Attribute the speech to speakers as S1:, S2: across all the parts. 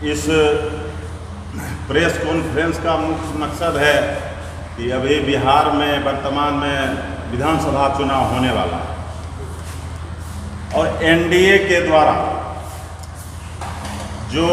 S1: इस press conference का मुख्य मकसद है कि अभी बिहार में वर्तमान में विधानसभा चुनाव होने वाला है और एनडीए के द्वारा जो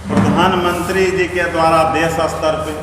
S1: प्रधानमंत्री जी के द्वारा देश स्तर पे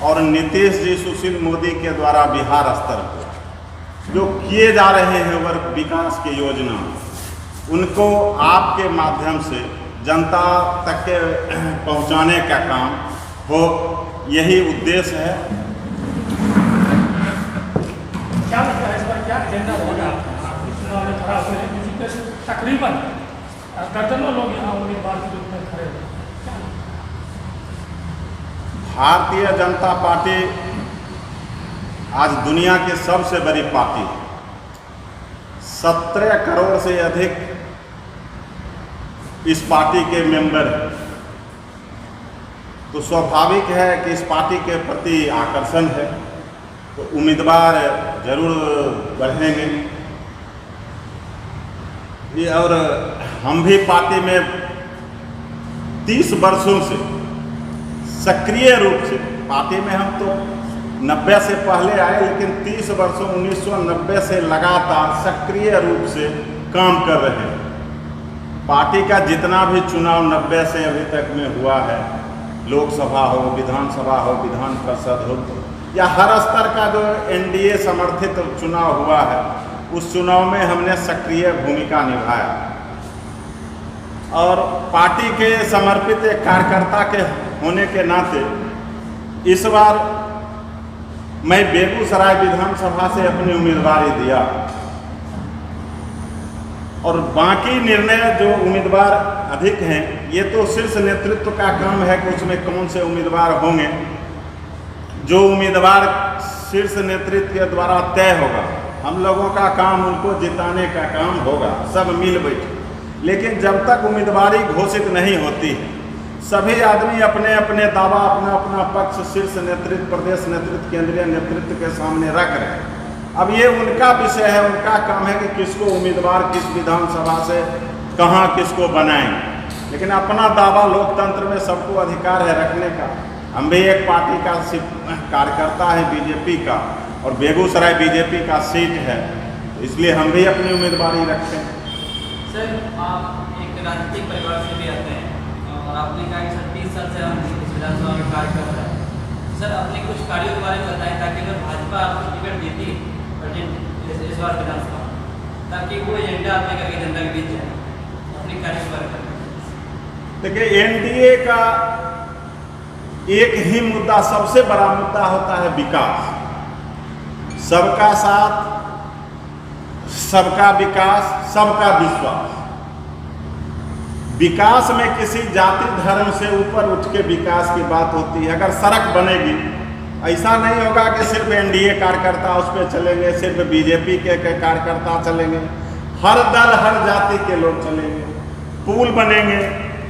S1: और नीतीश जी सुशील मोदी के द्वारा बिहार स्तर पे जो किए जा रहे हैं वर्ग विकास की योजना, उनको आपके माध्यम से जनता तक के पहुंचाने का काम हो, यही उद्देश्य है।
S2: क्या लगता है इस बार क्या एजेंडा होगा? चुनाव में खड़ा हुए तकरीबन दर्जनों लोग यहाँ उम्मीदवार के रूप में खड़े हैं।
S1: भारतीय जनता पार्टी आज दुनिया की सबसे बड़ी पार्टी, 17 करोड़ से अधिक इस पार्टी के मेंबर हैं, तो स्वाभाविक है कि इस पार्टी के प्रति आकर्षण है, तो उम्मीदवार जरूर बढ़ेंगे। और हम भी पार्टी में 30 वर्षों से सक्रिय रूप से, पार्टी में हम तो 90 से पहले आए, लेकिन 30 वर्षों 1990 से लगातार सक्रिय रूप से काम कर रहे हैं। पार्टी का जितना भी चुनाव 90 से अभी तक में हुआ है, लोकसभा हो, विधानसभा हो, विधान परिषद हो, या हर स्तर का जो एनडीए समर्थित चुनाव हुआ है, उस चुनाव में हमने सक्रिय भूमिका निभाया और पार्टी के समर्पित एक कार्यकर्ता के होने के नाते इस बार मैं बेगूसराय विधानसभा से अपनी उम्मीदवारी दिया और बाकी निर्णय जो उम्मीदवार अधिक हैं, ये तो शीर्ष नेतृत्व का काम है कि उसमें कौन से उम्मीदवार होंगे। जो उम्मीदवार शीर्ष नेतृत्व के द्वारा तय होगा, हम लोगों का काम उनको जिताने का काम होगा, सब मिल बैठे। लेकिन जब तक उम्मीदवारी घोषित नहीं होती, सभी आदमी अपने अपने दावा, अपना अपना पक्ष शीर्ष नेतृत्व, प्रदेश नेतृत्व, केंद्रीय नेतृत्व के सामने रख रहे हैं। अब ये उनका विषय है, उनका काम है कि किसको उम्मीदवार किस विधानसभा से कहाँ किसको बनाएंगे। लेकिन अपना दावा लोकतंत्र में सबको अधिकार है रखने का। हम भी एक पार्टी का कार्यकर्ता है बीजेपी का, और बेगूसराय बीजेपी का सीट है, इसलिए हम भी अपनी उम्मीदवारी रखते हैं।
S3: सर, आप एक राजनीतिक परिवार से भी आते हैं और आपने कहा कि सर 30 साल से हम इस विधानसभा में कार्य कर रहे हैं। सर, अपने कुछ कार्यों के बारे में बताएं ताकि अगर भाजपा आपको टिकट देती इस बार विधानसभा, ताकि वो एजेंडा आपने का जनता के बीच जाए, अपने कार्य के बारे में।
S1: देखिए, एनडीए का एक ही मुद्दा, सबसे बड़ा मुद्दा होता है विकास। सबका साथ, सबका विकास, सबका विश्वास। विकास में किसी जाति धर्म से ऊपर उठ के विकास की बात होती है। अगर सड़क बनेगी, ऐसा नहीं होगा कि सिर्फ एनडीए कार्यकर्ता उस पर चलेंगे, सिर्फ बीजेपी के कार्यकर्ता चलेंगे। हर दल, हर जाति के लोग चलेंगे। पुल बनेंगे,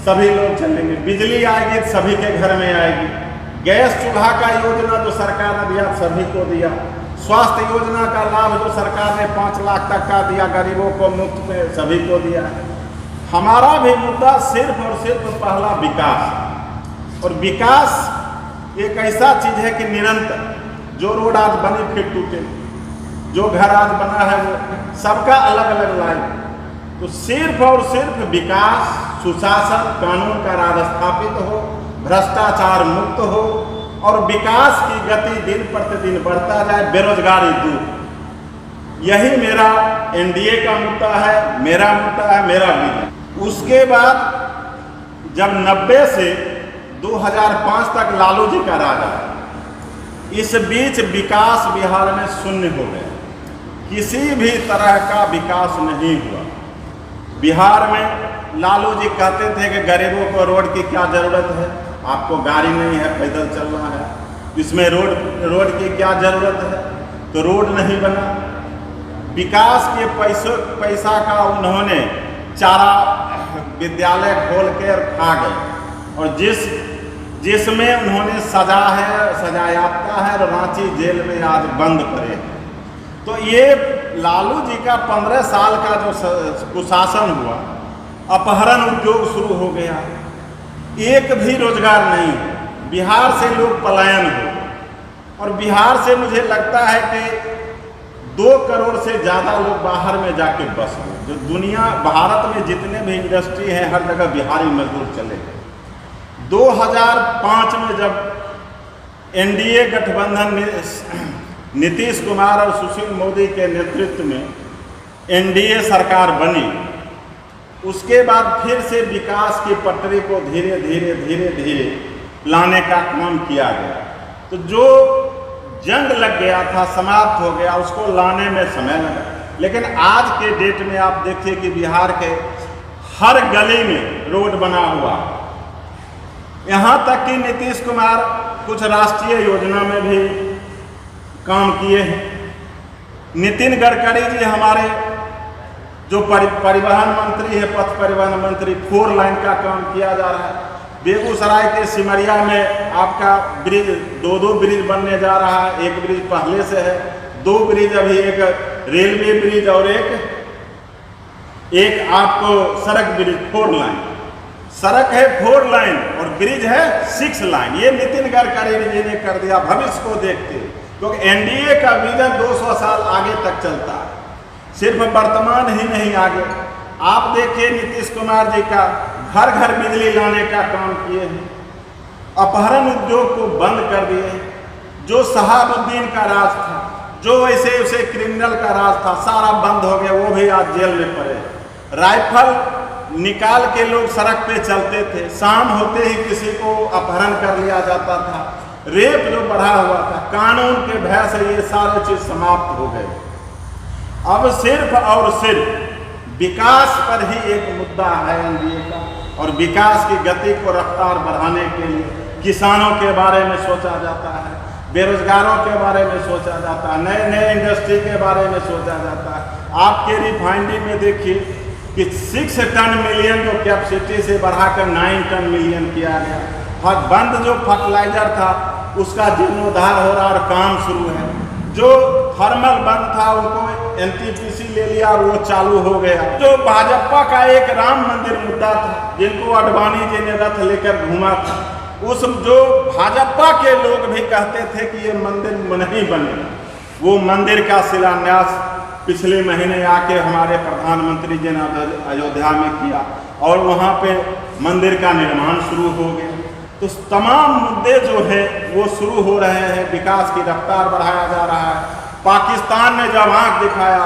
S1: सभी लोग चलेंगे। बिजली आएगी तो सभी के घर में आएगी। गैस चूल्हा का योजना जो सरकार ने दिया सभी को दिया। स्वास्थ्य योजना का लाभ जो सरकार ने 5 लाख तक का दिया गरीबों को मुफ्त में, सभी को दिया। हमारा भी मुद्दा सिर्फ और सिर्फ पहला विकास। और विकास एक ऐसा चीज है कि निरंतर, जो रोड आज बनी फिर टूटे, जो घर आज बना है वो सबका अलग अलग लाइन। तो सिर्फ और सिर्फ विकास, सुशासन, कानून का राज स्थापित हो, भ्रष्टाचार मुक्त हो और विकास की गति दिन प्रतिदिन बढ़ता जाए, बेरोजगारी दूर। यही मेरा एनडीए का मुद्दा है, मेरा मुद्दा है, मेरा विजन। उसके बाद जब 90 से 2005 तक लालू जी का राज आया, इस बीच विकास बिहार में शून्य हो गया। किसी भी तरह का विकास नहीं हुआ बिहार में। लालू जी कहते थे कि गरीबों को रोड की क्या जरूरत है, आपको गाड़ी नहीं है, पैदल चलना है, इसमें रोड की क्या जरूरत है, तो रोड नहीं बना। विकास के पैसा का उन्होंने चारा विद्यालय खोल के और खा गए, और जिसमें उन्होंने सजायाफ्ता है और रांची जेल में आज बंद पड़े। तो ये लालू जी का 15 साल का जो कुशासन हुआ, अपहरण उद्योग शुरू हो गया, एक भी रोजगार नहीं, बिहार से लोग पलायन हो। और बिहार से मुझे लगता है कि 2 करोड़ से ज़्यादा लोग बाहर में जाके बस गए। जो दुनिया भारत में जितने भी इंडस्ट्री हैं हर जगह बिहारी मजदूर चले गए। 2005 में जब एनडीए गठबंधन नीतीश कुमार और सुशील मोदी के नेतृत्व में एनडीए सरकार बनी, उसके बाद फिर से विकास की पटरी को धीरे धीरे लाने का काम किया गया। तो जो जंग लग गया था, समाप्त हो गया, उसको लाने में समय लगा। लेकिन आज के डेट में आप देखिए कि बिहार के हर गली में रोड बना हुआ, यहाँ तक कि नीतीश कुमार कुछ राष्ट्रीय योजना में भी काम किए हैं। नितिन गडकरी जी हमारे जो परिवहन मंत्री है, पथ परिवहन मंत्री, 4 लाइन का काम किया जा रहा है। बेगूसराय के सिमरिया में आपका ब्रिज, 2 ब्रिज बनने जा रहा है। एक ब्रिज पहले से है, 2 ब्रिज अभी, एक रेलवे ब्रिज और एक आपको सड़क ब्रिज, 4 लाइन। सड़क है 4 लाइन और ब्रिज है 6 लाइन। ये नितिन गडकरी जी ने कर दिया भविष्य को देखते, क्योंकि एनडीए का विजन 200 साल आगे तक चलता है, सिर्फ वर्तमान ही नहीं आगे। आप देखिए नीतीश कुमार जी का घर घर बिजली लाने का काम किए हैं, अपहरण उद्योग को बंद कर दिए। जो शहाबुद्दीन का राज था, जो ऐसे उसे क्रिमिनल का राज था, सारा बंद हो गया, वो भी आज जेल में पड़े। राइफल निकाल के लोग सड़क पे चलते थे, शाम होते ही किसी को अपहरण कर लिया जाता था। रेप जो बढ़ा हुआ था, कानून के भय से ये सारे चीज समाप्त हो गए। अब सिर्फ और सिर्फ विकास पर ही एक मुद्दा है एनडीए का, और विकास की गति को रफ्तार बढ़ाने के लिए किसानों के बारे में सोचा जाता है, बेरोजगारों के बारे में सोचा जाता है, नए इंडस्ट्री के बारे में सोचा जाता है। आपके रिफाइनरी में देखिए कि 6 टन मिलियन जो कैपेसिटी से बढ़ाकर 9 टन मिलियन किया गया। बंद जो फर्टिलाइजर था उसका जीर्णोद्धार हो रहा और काम शुरू है। जो थर्मल बंद था उनको एनटीपीसी ले लिया और वो चालू हो गया। जो भाजपा का एक राम मंदिर मुद्दा था, जिनको अडवाणी जी ने रथ लेकर घूमा था, उस जो भाजपा के लोग भी कहते थे कि ये मंदिर नहीं बनेगा, वो मंदिर का शिलान्यास पिछले महीने आके हमारे प्रधानमंत्री जी ने अयोध्या में किया और वहाँ पे मंदिर का निर्माण शुरू हो गया। तो तमाम मुद्दे जो है वो शुरू हो रहे हैं, विकास की रफ्तार बढ़ाया जा रहा है। पाकिस्तान ने जब आंख दिखाया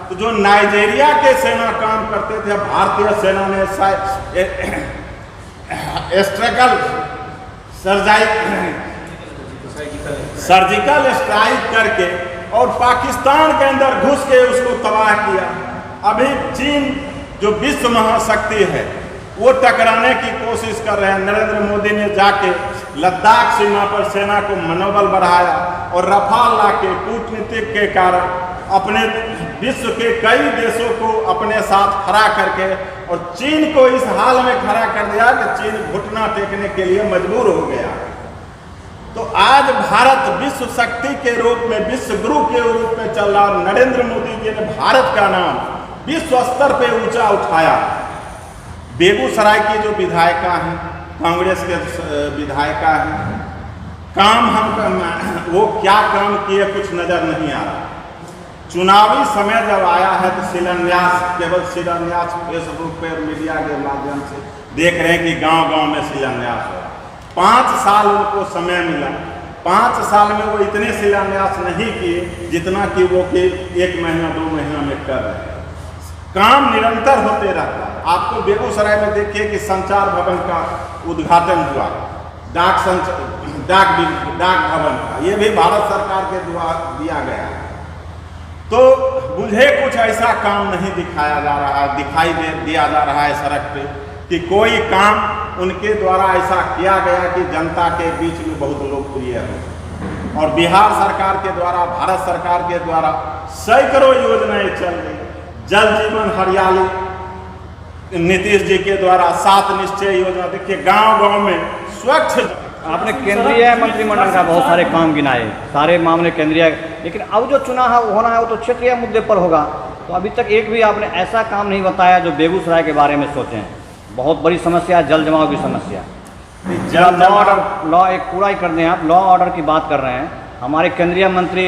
S1: तो जो नाइजीरिया के सेना काम करते थे, भारतीय सेना ने सर्जिकल स्ट्राइक करके और पाकिस्तान के अंदर घुस के उसको तबाह किया। अभी चीन जो विश्व महाशक्ति है वो टकराने की कोशिश कर रहे हैं। नरेंद्र मोदी ने जाके लद्दाख सीमा पर सेना को मनोबल बढ़ाया और रफाल ला के कूटनीतिक के कारण अपने विश्व के कई देशों को अपने साथ खड़ा करके और चीन को इस हाल में खड़ा कर दिया कि चीन घुटना टेकने के लिए मजबूर हो गया। तो आज भारत विश्व शक्ति के रूप में, विश्व गुरु के रूप में चल रहा और नरेंद्र मोदी जी ने भारत का नाम विश्व स्तर पे ऊंचा उठाया। बेगूसराय की जो विधायिका हैं, कांग्रेस के विधायिका हैं, काम हम वो क्या काम किए कुछ नजर नहीं आ रहा। चुनावी समय जब आया है तो शिलान्यास, केवल शिलान्यास फेसबुक पर मीडिया के माध्यम से देख रहे हैं कि गांव-गांव में शिलान्यास हो रहा। 5 साल उनको समय मिला, 5 साल में वो इतने शिलान्यास नहीं किए जितना कि वो 1 महीना 2 महीना में कर रहे हैं। काम निरंतर होते रहता है। आपको बेगूसराय में देखिए कि संचार भवन का उद्घाटन हुआ, डाक भवन का, ये भी भारत सरकार के द्वारा दिया गया है। तो मुझे कुछ ऐसा काम नहीं दिखाया जा रहा है, दिया जा रहा है सड़क पे कि कोई काम उनके द्वारा ऐसा किया गया कि जनता के बीच में बहुत लोकप्रिय हो। और बिहार सरकार के द्वारा, भारत सरकार के द्वारा सैकड़ों योजनाएं चल रही। जल जीवन हरियाली नीतीश जी के द्वारा 7 निश्चय योजना, देखिए गांव-गांव में स्वच्छ।
S4: आपने केंद्रीय मंत्रिमंडल का बहुत सारे काम गिनाए, सारे मामले केंद्रीय, लेकिन अब जो चुनाव होना है वो तो क्षेत्रीय मुद्दे पर होगा। तो अभी तक एक भी आपने ऐसा काम नहीं बताया जो बेगूसराय के बारे में सोचें। बहुत बड़ी समस्या है जल जमाव की समस्या। लॉ ऑर्डर लॉ एक पूरा ही कर दें आप, लॉ ऑर्डर की बात कर रहे हैं। हमारे केंद्रीय मंत्री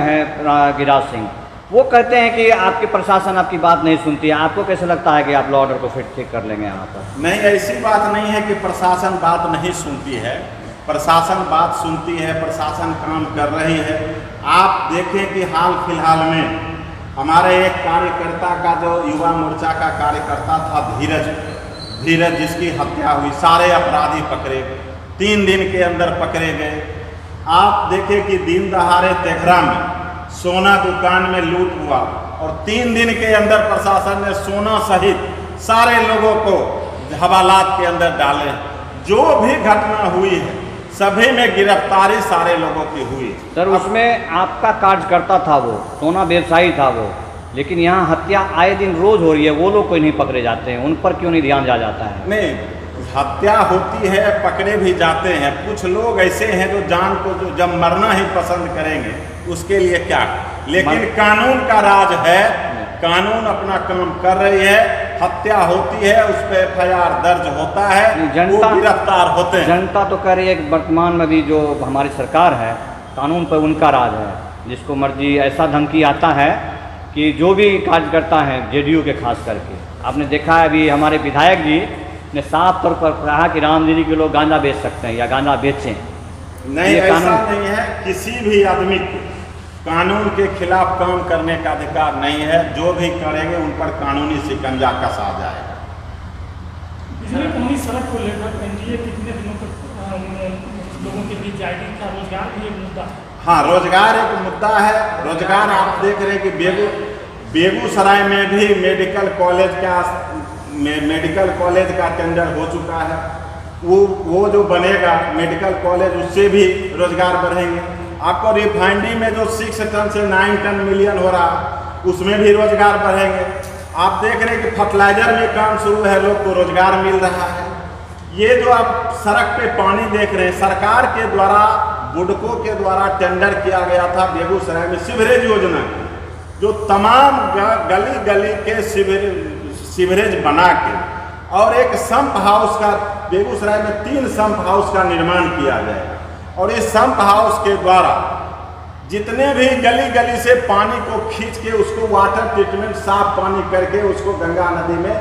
S4: हैं गिरिराज सिंह, वो कहते हैं कि आपके प्रशासन आपकी बात नहीं सुनती है। आपको कैसे लगता है कि आप लॉ ऑर्डर को फिर ठीक कर लेंगे यहाँ पर?
S1: नहीं, ऐसी बात नहीं है कि प्रशासन बात नहीं सुनती है। प्रशासन बात सुनती है, प्रशासन काम कर रही है। आप देखें कि हाल फिलहाल में हमारे एक कार्यकर्ता का, जो युवा मोर्चा का कार्यकर्ता था धीरज, जिसकी हत्या हुई, सारे अपराधी पकड़े गए, 3 दिन के अंदर पकड़े गए। आप देखें कि दिन दहाड़े तेघरा में सोना दुकान में लूट हुआ और 3 दिन के अंदर प्रशासन ने सोना सहित सारे लोगों को हवालात के अंदर डाले। जो भी घटना हुई है सभी में गिरफ्तारी सारे लोगों की हुई।
S4: सर उसमें आपका कार्यकर्ता था, वो सोना व्यवसायी था वो, लेकिन यहाँ हत्या आए दिन रोज हो रही है, वो लोग कोई नहीं पकड़े जाते हैं, उन पर क्यों नहीं ध्यान दिया जाता है?
S1: नहीं, हत्या होती है, पकड़े भी जाते हैं। कुछ लोग ऐसे हैं जो जान को जो जब मरना ही पसंद करेंगे, उसके लिए क्या। लेकिन कानून का राज है, कानून अपना काम कर रही है। हत्या होती है, उस पर FIR दर्ज होता है, वो गिरफ्तार होते हैं।
S4: जनता तो कह रही है कि वर्तमान में भी जो हमारी सरकार है, कानून पर उनका राज है, जिसको मर्जी ऐसा धमकी आता है कि जो भी कार्यकर्ता हैं JDU के खास करके, आपने देखा है अभी हमारे विधायक जी ने साफ तौर पर कहा कि रामदीदी के लोग गांजा बेच सकते हैं या गांजा बेचें।
S1: नहीं, ऐसा नहीं है। किसी भी आदमी को कानून के खिलाफ काम करने का अधिकार नहीं है। जो भी करेंगे उन पर कानूनी शिकंजा कसा जाएगा।
S2: बिजली पहुंची सड़क को लेकर NDA कितने दिनों तक लोगों के बीच जाएगी? क्या रोजगार भी एक मुद्दा है?
S1: हाँ, रोजगार एक मुद्दा है। रोजगार आप देख रहे हैं कि बेगूसराय में भी मेडिकल कॉलेज का टेंडर हो चुका है। वो जो बनेगा मेडिकल कॉलेज, उससे भी रोजगार बढ़ेंगे। आपको रिफाइनरी में जो 6 टन से 9 टन मिलियन हो रहा, उसमें भी रोजगार बढ़ेंगे। आप देख रहे हैं कि फर्टिलाइजर में काम शुरू है, लोग को रोजगार मिल रहा है। ये जो आप सड़क पे पानी देख रहे हैं, सरकार के द्वारा, बुडको के द्वारा टेंडर किया गया था बेगूसराय में सीवरेज योजना, जो तमाम गली गली के सीवरेज बना के और एक संप हाउस का, बेगूसराय में 3 संप हाउस का निर्माण किया जाएगा। और इस संप हाउस के द्वारा जितने भी गली गली से पानी को खींच के उसको वाटर ट्रीटमेंट, साफ पानी करके उसको गंगा नदी में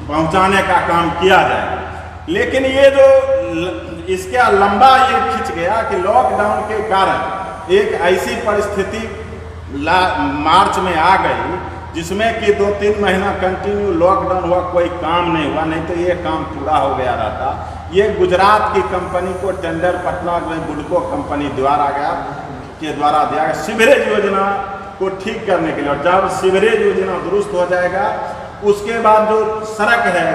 S1: पहुंचाने का काम किया जाएगा। लेकिन ये जो इसका लंबा ये खिंच गया कि लॉकडाउन के कारण एक ऐसी परिस्थिति मार्च में आ गई जिसमें कि 2-3 महीना कंटिन्यू लॉकडाउन हुआ, कोई काम नहीं हुआ। नहीं तो ये काम पूरा हो गया रहता। ये गुजरात की कंपनी को टेंडर पटना में बुडको कंपनी द्वारा दिया गया सीवरेज योजना को ठीक करने के लिए। और जब सीवरेज योजना दुरुस्त हो जाएगा, उसके बाद जो सड़क है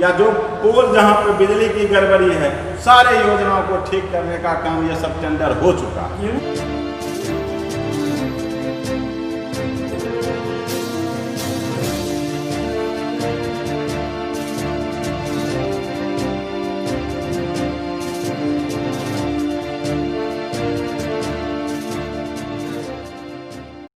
S1: या जो पोल जहाँ पे बिजली की गड़बड़ी है, सारे योजनाओं को ठीक करने का काम ये सब टेंडर हो चुका है।